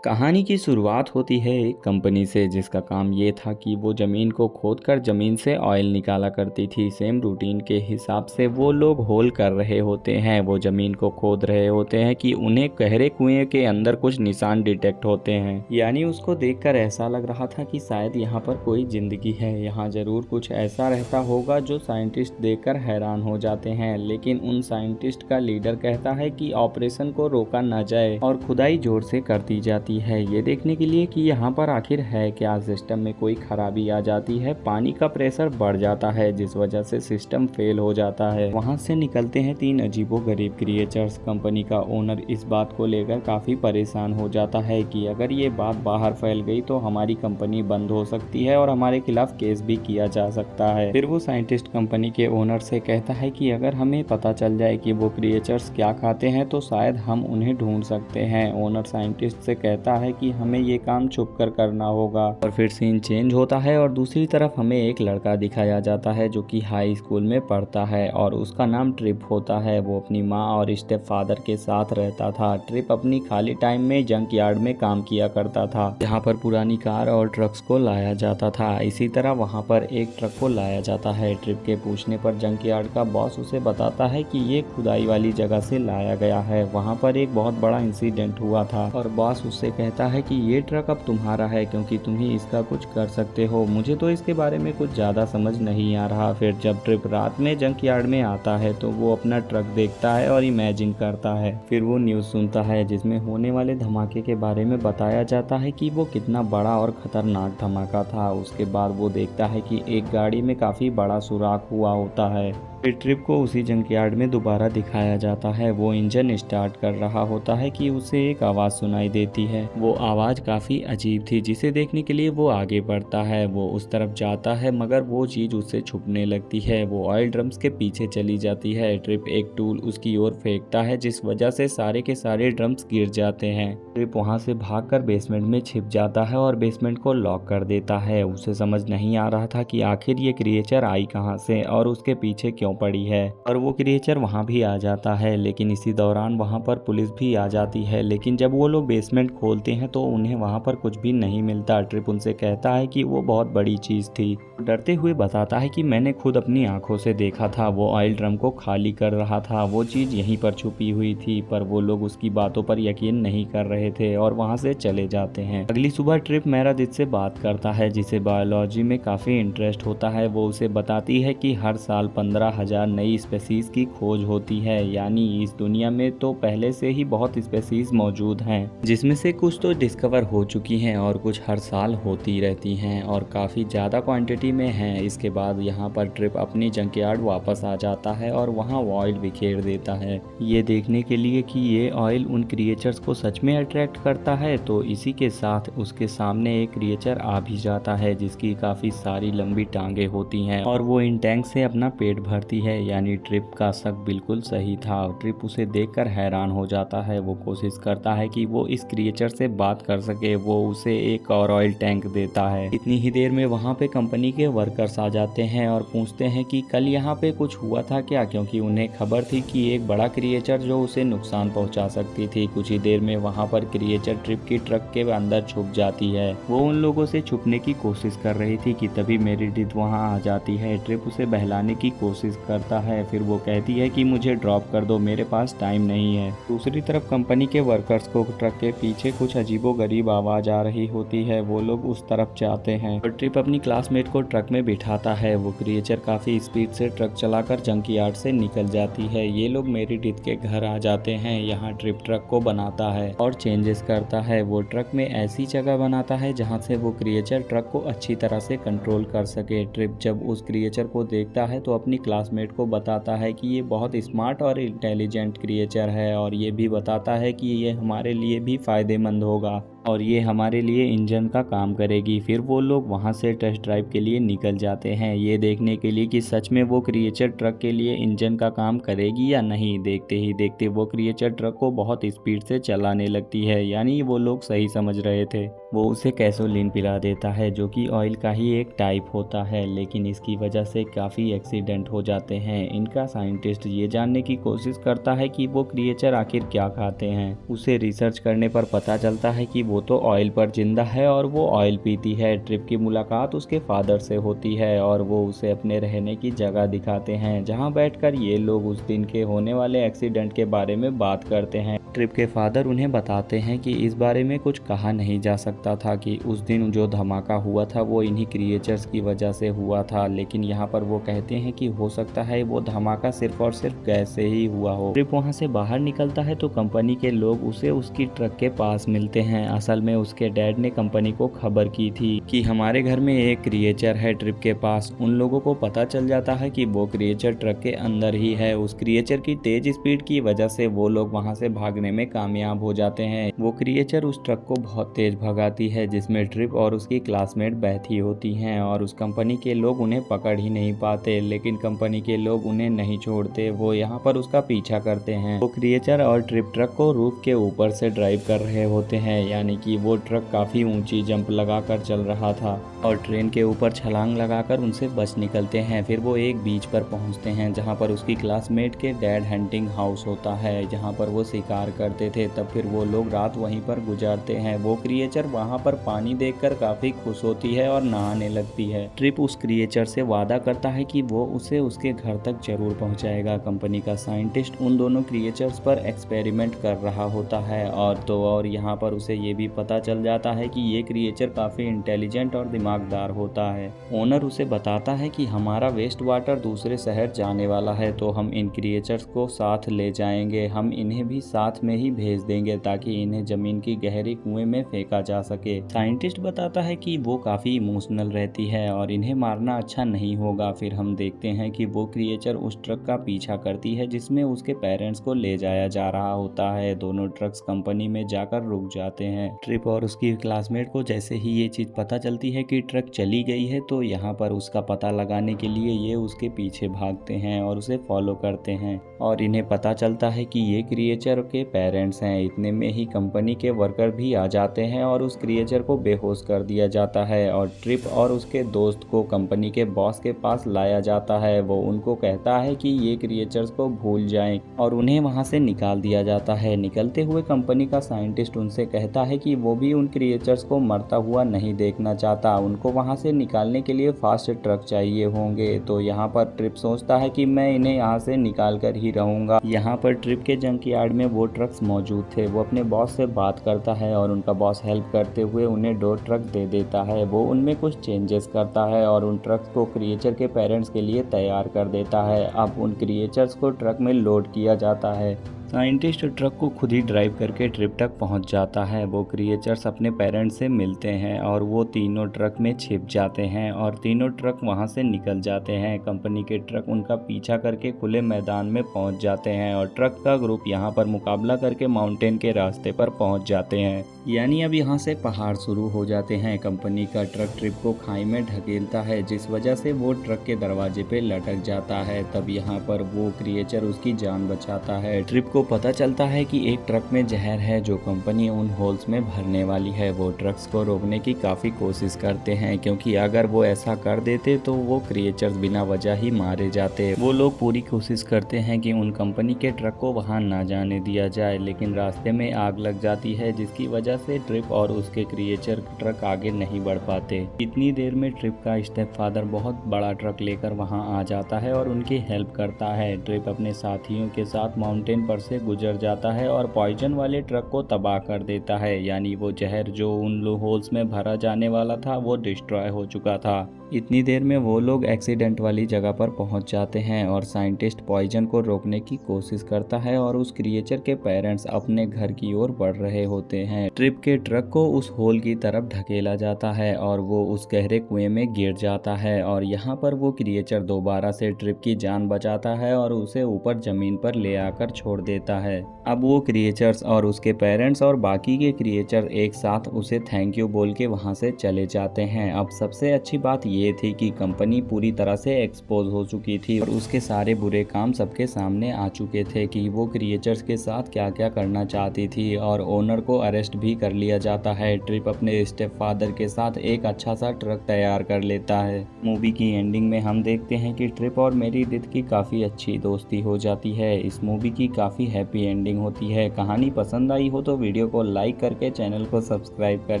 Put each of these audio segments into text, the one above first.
कहानी की शुरुआत होती है एक कंपनी से जिसका काम ये था कि वो ज़मीन को खोदकर ज़मीन से ऑयल निकाला करती थी। सेम रूटीन के हिसाब से वो लोग होल कर रहे होते हैं, वो ज़मीन को खोद रहे होते हैं कि उन्हें गहरे कुएं के अंदर कुछ निशान डिटेक्ट होते हैं। यानी उसको देखकर ऐसा लग रहा था कि शायद यहाँ पर कोई जिंदगी है, यहाँ ज़रूर कुछ ऐसा रहता होगा जो साइंटिस्ट देखकर हैरान हो जाते हैं। लेकिन उन साइंटिस्ट का लीडर कहता है कि ऑपरेशन को रोका न जाए और खुदाई जोर से कर दी जाती है, ये देखने के लिए कि यहाँ पर आखिर है क्या। सिस्टम में कोई खराबी आ जाती है, पानी का प्रेशर बढ़ जाता है जिस वजह से सिस्टम फेल हो जाता है। वहाँ से निकलते हैं तीन अजीबोगरीब क्रिएचर्स। कंपनी का ओनर इस बात को लेकर काफी परेशान हो जाता है कि अगर ये बात बाहर फैल गई तो हमारी कंपनी बंद हो सकती है और हमारे खिलाफ केस भी किया जा सकता है। फिर वो साइंटिस्ट कंपनी के ओनर से कहता है कि अगर हमें पता चल जाए कि वो क्रिएचर्स क्या खाते हैं तो शायद हम उन्हें ढूंढ सकते हैं। ओनर साइंटिस्ट से कहता है कि हमें ये काम छुप कर करना होगा। और फिर सीन चेंज होता है और दूसरी तरफ हमें एक लड़का दिखाया जाता है जो कि हाई स्कूल में पढ़ता है और उसका नाम ट्रिप होता है। वो अपनी माँ और स्टेप फादर के साथ रहता था। ट्रिप अपनी खाली टाइम में जंक यार्ड में काम किया करता था, जहाँ पर पुरानी कार और ट्रक्स को लाया जाता था। इसी तरह वहाँ पर एक ट्रक को लाया जाता है। ट्रिप के पूछने पर जंक यार्ड का बॉस उसे बताता है कि ये खुदाई वाली जगह से लाया गया है, वहाँ पर एक बहुत बड़ा इंसिडेंट हुआ था। और बॉस उससे कहता है कि ये ट्रक अब तुम्हारा है क्योंकि तुम ही इसका कुछ कर सकते हो। मुझे तो इसके बारे में कुछ ज़्यादा समझ नहीं आ रहा। फिर जब ट्रिप रात में जंक यार्ड में आता है तो वो अपना ट्रक देखता है और इमेजिन करता है। फिर वो न्यूज़ सुनता है जिसमें होने वाले धमाके के बारे में बताया जाता है कि वो कितना बड़ा और खतरनाक धमाका था। उसके बाद वो देखता है कि एक गाड़ी में काफ़ी बड़ा सुराख हुआ होता है। फिर ट्रिप को उसी जंक यार्ड में दोबारा दिखाया जाता है। वो इंजन स्टार्ट कर रहा होता है कि उसे एक आवाज़ सुनाई देती है। वो आवाज़ काफ़ी अजीब थी जिसे देखने के लिए वो आगे बढ़ता है। वो उस तरफ जाता है मगर वो चीज़ उससे छुपने लगती है। वो ऑयल ड्रम्स के पीछे चली जाती है। ट्रिप एक टूल उसकी ओर फेंकता है जिस वजह से सारे के सारे ड्रम्स गिर जाते हैं। ट्रिप वहाँ से भागकर बेसमेंट में छिप जाता है और बेसमेंट को लॉक कर देता है। उसे समझ नहीं आ रहा था कि आखिर ये क्रिएचर आई कहाँ से और उसके पीछे क्यों पड़ी है। और वो क्रिएचर वहाँ भी आ जाता है, लेकिन इसी दौरान वहाँ पर पुलिस भी आ जाती है। लेकिन जब वो लोग बेसमेंट खोलते हैं तो उन्हें वहाँ पर कुछ भी नहीं मिलता। ट्रिप उनसे कहता है कि वो बहुत बड़ी चीज़ थी। डरते हुए बताता है कि मैंने खुद अपनी आंखों से देखा था, वो ऑयल ड्रम को खाली कर रहा था, वो चीज़ यहीं पर छुपी हुई थी। पर वो लोग उसकी बातों पर यकीन नहीं कर रहे थे और वहाँ से चले जाते हैं। अगली सुबह ट्रिप मेरादित से बात करता है जिसे बायोलॉजी में काफ़ी इंटरेस्ट होता है। वो उसे बताती है कि हर साल 15,000 नई स्पेसीज की खोज होती है। यानी इस दुनिया में तो पहले से ही बहुत स्पेसीज मौजूद हैं, जिसमें से कुछ तो डिस्कवर हो चुकी हैं और कुछ हर साल होती रहती हैं और काफ़ी ज़्यादा क्वांटिटी में हैं। इसके बाद यहाँ पर ट्रिप अपनी जंकयार्ड वापस आ जाता है और वहाँ ऑयल बिखेर देता है, ये देखने के लिए कि ये ऑयल उन क्रिएचर्स को सच में अट्रैक्ट करता है। तो इसी के साथ उसके सामने एक क्रिएचर आ भी जाता है जिसकी काफ़ी सारी लंबी टांगे होती हैं और वो इन टैंक से अपना पेट भरती है। यानी ट्रिप का शक बिल्कुल सही था। ट्रिप उसे देखकर हैरान हो जाता है। वो कोशिश करता है कि वो इस क्रिएचर से बात कर सके। वो उसे एक और ऑयल टैंक देता है। इतनी ही देर में वहाँ पे कंपनी के वर्कर्स आ जाते हैं और पूछते हैं कि कल यहाँ पे कुछ हुआ था क्या, क्योंकि उन्हें खबर थी कि एक बड़ा क्रिएचर जो उसे नुकसान पहुँचा सकती थी। कुछ ही देर में वहाँ पर क्रिएचर ट्रिप की ट्रक के अंदर छुप जाती है। वो उन लोगों से छुपने की कोशिश कर रही थी कि तभी मेरिडिथ वहाँ आ जाती है। ट्रिप उसे बहलाने की कोशिश करता है। फिर वो कहती है कि मुझे ड्रॉप कर दो, मेरे पास टाइम नहीं है। दूसरी तरफ कंपनी के वर्कर्स को ट्रक के पीछे कुछ अजीबोगरीब आवाज आ रही होती है। वो लोग उस तरफ जाते हैं और ट्रिप अपनी क्लासमेट को ट्रक में बिठाता है। वो क्रिएचर काफी स्पीड से ट्रक चलाकर जंक यार्ड से निकल जाती है। ये लोग मेरिडिथ के घर आ जाते हैं। यहाँ ट्रिप ट्रक को बनाता है और चेंजेस करता है। वो ट्रक में ऐसी जगह बनाता है जहाँ से वो क्रिएचर ट्रक को अच्छी तरह से कंट्रोल कर सके। ट्रिप जब उस क्रिएचर को देखता है तो अपनी क्लासमेट को बताता है कि ये बहुत स्मार्ट और इंटेलिजेंट क्रिएचर है और ये भी बताता है कि ये हमारे लिए भी फायदेमंद होगा और ये हमारे लिए इंजन का काम करेगी। फिर वो लोग वहाँ से टेस्ट ड्राइव के लिए निकल जाते हैं, ये देखने के लिए कि सच में वो क्रिएचर ट्रक के लिए इंजन का काम करेगी या नहीं। देखते ही देखते वो क्रिएचर ट्रक को बहुत स्पीड से चलाने लगती है। यानी वो लोग सही समझ रहे थे। वो उसे गैसोलीन पिला देता है जो कि ऑयल का ही एक टाइप होता है, लेकिन इसकी वजह से काफ़ी एक्सीडेंट हो जाते हैं। इनका साइंटिस्ट ये जानने की कोशिश करता है कि वो क्रिएचर आखिर क्या खाते हैं। उसे रिसर्च करने पर पता चलता है कि वो वो तो ऑयल पर जिंदा है और वो ऑयल पीती है। ट्रिप की मुलाकात उसके फादर से होती है और वो उसे अपने रहने की जगह दिखाते हैं, जहाँ बैठकर ये लोग उस दिन के होने वाले एक्सीडेंट के बारे में बात करते हैं। ट्रिप के फादर उन्हें बताते हैं कि इस बारे में कुछ कहा नहीं जा सकता था कि उस दिन जो धमाका हुआ था वो इन्हीं क्रिएचर्स की वजह से हुआ था, लेकिन यहाँ पर वो कहते हैं कि हो सकता है वो धमाका सिर्फ और सिर्फ गैस से ही हुआ हो। ट्रिप वहाँ से बाहर निकलता है तो कंपनी के लोग उसे उसकी ट्रक के पास मिलते हैं। असल में उसके डैड ने कंपनी को खबर की थी कि हमारे घर में एक क्रिएचर है ट्रिप के पास। उन लोगों को पता चल जाता है कि वो क्रिएचर ट्रक के अंदर ही है। उस क्रिएचर की तेज स्पीड की वजह से वो लोग वहाँ से भागने में कामयाब हो जाते हैं। वो क्रिएचर उस ट्रक को बहुत तेज भगाती है जिसमें ट्रिप और उसकी क्लासमेट बैठी होती हैं और उस कंपनी के लोग उन्हें पकड़ ही नहीं पाते, लेकिन कंपनी के लोग उन्हें नहीं छोड़ते। वो यहाँ पर उसका पीछा करते हैं। वो क्रिएचर और ट्रिप ट्रक को रूफ के ऊपर से ड्राइव कर रहे होते हैं, यानी कि वो ट्रक काफी ऊंची जंप लगाकर चल रहा था और ट्रेन के ऊपर छलांग लगाकर उनसे बच निकलते हैं। फिर वो एक बीच पर पहुंचते हैं जहां पर उसकी क्लासमेट के डैड हंटिंग हाउस होता है, जहां पर वो शिकार करते थे। तब फिर वो लोग रात वहीं पर गुजारते हैं। वो क्रिएचर वहां पर पानी देखकर काफी खुश होती है और नहाने लगती है। ट्रिप उस क्रिएचर से वादा करता है कि वो उसे उसके घर तक जरूर पहुंचाएगा। कंपनी का साइंटिस्ट उन दोनों क्रिएचर्स पर एक्सपेरिमेंट कर रहा होता है और यहाँ पर उसे ये भी पता चल जाता है कि ये क्रिएचर काफी इंटेलिजेंट और दिमागदार होता है। ओनर उसे बताता है कि हमारा वेस्ट वाटर दूसरे शहर जाने वाला है तो हम इन क्रिएचर्स को साथ ले जाएंगे। हम इन्हें भी साथ में ही भेज देंगे ताकि इन्हें जमीन की गहरी कुएं में फेंका जा सके। साइंटिस्ट बताता है कि वो काफी इमोशनल रहती है और इन्हें मारना अच्छा नहीं होगा। फिर हम देखते हैं कि वो क्रिएचर उस ट्रक का पीछा करती है जिसमें उसके पेरेंट्स को ले जाया जा रहा होता है। दोनों ट्रक्स कंपनी में जाकर रुक जाते हैं। ट्रिप और उसकी क्लासमेट को जैसे ही ये चीज पता चलती है कि ट्रक चली गई है तो यहाँ पर उसका पता लगाने के लिए ये उसके पीछे भागते हैं और उसे फॉलो करते हैं और इन्हें पता चलता है कि ये क्रिएचर के पेरेंट्स हैं। इतने में ही कंपनी के वर्कर भी आ जाते हैं और उस क्रिएचर को बेहोश कर दिया जाता है और ट्रिप और उसके दोस्त को कंपनी के बॉस के पास लाया जाता है। वो उनको कहता है कि ये क्रिएचर्स को भूल जाएं और उन्हें वहां से निकाल दिया जाता है। निकलते हुए कंपनी का साइंटिस्ट उनसे कहता है कि वो भी उन क्रिएचर्स को मरता हुआ नहीं देखना चाहता। उनको वहां से निकालने के लिए फास्ट ट्रक चाहिए होंगे। तो यहाँ पर ट्रिप सोचता है कि मैं इन्हें यहाँ से निकाल कर ही रहूंगा। यहाँ पर ट्रिप के जंक यार्ड में वो ट्रक्स मौजूद थे। वो अपने बॉस से बात करता है और उनका बॉस हेल्प करते हुए उन्हें 2 ट्रक दे देता है। वो उनमें कुछ चेंजेस करता है और उन ट्रक्स को क्रिएचर के पेरेंट्स के लिए तैयार कर देता है। अब उन क्रिएचर्स को ट्रक में लोड किया जाता है। साइंटिस्ट ट्रक को खुद ही ड्राइव करके ट्रिप तक पहुंच जाता है। वो क्रिएचर्स अपने पेरेंट्स से मिलते हैं और वो तीनों ट्रक में छिप जाते हैं और तीनों ट्रक वहां से निकल जाते हैं। कंपनी के ट्रक उनका पीछा करके खुले मैदान में पहुंच जाते हैं और ट्रक का ग्रुप यहां पर मुकाबला करके माउंटेन के रास्ते पर पहुंच जाते हैं। यानी अब यहाँ से पहाड़ शुरू हो जाते हैं। कंपनी का ट्रक ट्रिप को खाई में ढकेलता है जिस वजह से वो ट्रक के दरवाजे पे लटक जाता है। तब यहाँ पर वो क्रिएचर उसकी जान बचाता है। ट्रिप को पता चलता है कि एक ट्रक में जहर है जो कंपनी उन होल्स में भरने वाली है। वो ट्रक्स को रोकने की काफ़ी कोशिश करते हैं क्योंकि अगर वो ऐसा कर देते तो वो क्रिएचर्स बिना वजह ही मारे जाते। वो लोग पूरी कोशिश करते हैं कि उन कंपनी के ट्रक को वहाँ ना जाने दिया जाए, लेकिन रास्ते में आग लग जाती है जिसकी वजह से ट्रिप और उसके क्रिएचर ट्रक आगे नहीं बढ़ पाते। इतनी देर में ट्रिप का स्टेप फादर बहुत बड़ा ट्रक लेकर वहां आ जाता है और उनकी हेल्प करता है। ट्रिप अपने साथियों के साथ माउंटेन पर से गुजर जाता है और पॉइजन वाले ट्रक को तबाह कर देता है, यानी वो जहर जो उन होल्स में भरा जाने वाला था वो डिस्ट्रॉय हो चुका था। इतनी देर में वो लोग एक्सीडेंट वाली जगह पर पहुंच जाते हैं और साइंटिस्ट पॉइजन को रोकने की कोशिश करता है और उस क्रिएचर के पेरेंट्स अपने घर की ओर बढ़ रहे होते हैं। ट्रिप के ट्रक को उस होल की तरफ ढकेला जाता है और वो उस गहरे कुएं में गिर जाता है और यहाँ पर वो क्रिएचर दोबारा से ट्रिप की जान बचाता है और उसे ऊपर जमीन पर ले आकर छोड़ देता है। अब वो क्रिएचर्स और उसके पेरेंट्स और बाकी के क्रिएचर एक साथ उसे थैंक यू बोल के वहाँ से चले जाते हैं। अब सबसे अच्छी बात ये थी कि कंपनी पूरी तरह से एक्सपोज हो चुकी थी और उसके सारे बुरे काम सबके सामने आ चुके थे कि वो क्रिएचर्स के साथ क्या क्या करना चाहती थी और ओनर को अरेस्ट भी कर लिया जाता है। ट्रिप अपने स्टेप फादर के साथ एक अच्छा सा ट्रक तैयार कर लेता है। मूवी की एंडिंग में हम देखते हैं कि ट्रिप और मेरीडिथ की काफ़ी अच्छी दोस्ती हो जाती है। इस मूवी की काफ़ी हैप्पी एंडिंग होती है। कहानी पसंद आई हो तो वीडियो को लाइक करके चैनल को सब्सक्राइब कर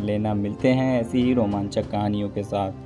लेना। मिलते हैं ऐसी ही रोमांचक कहानियों के साथ।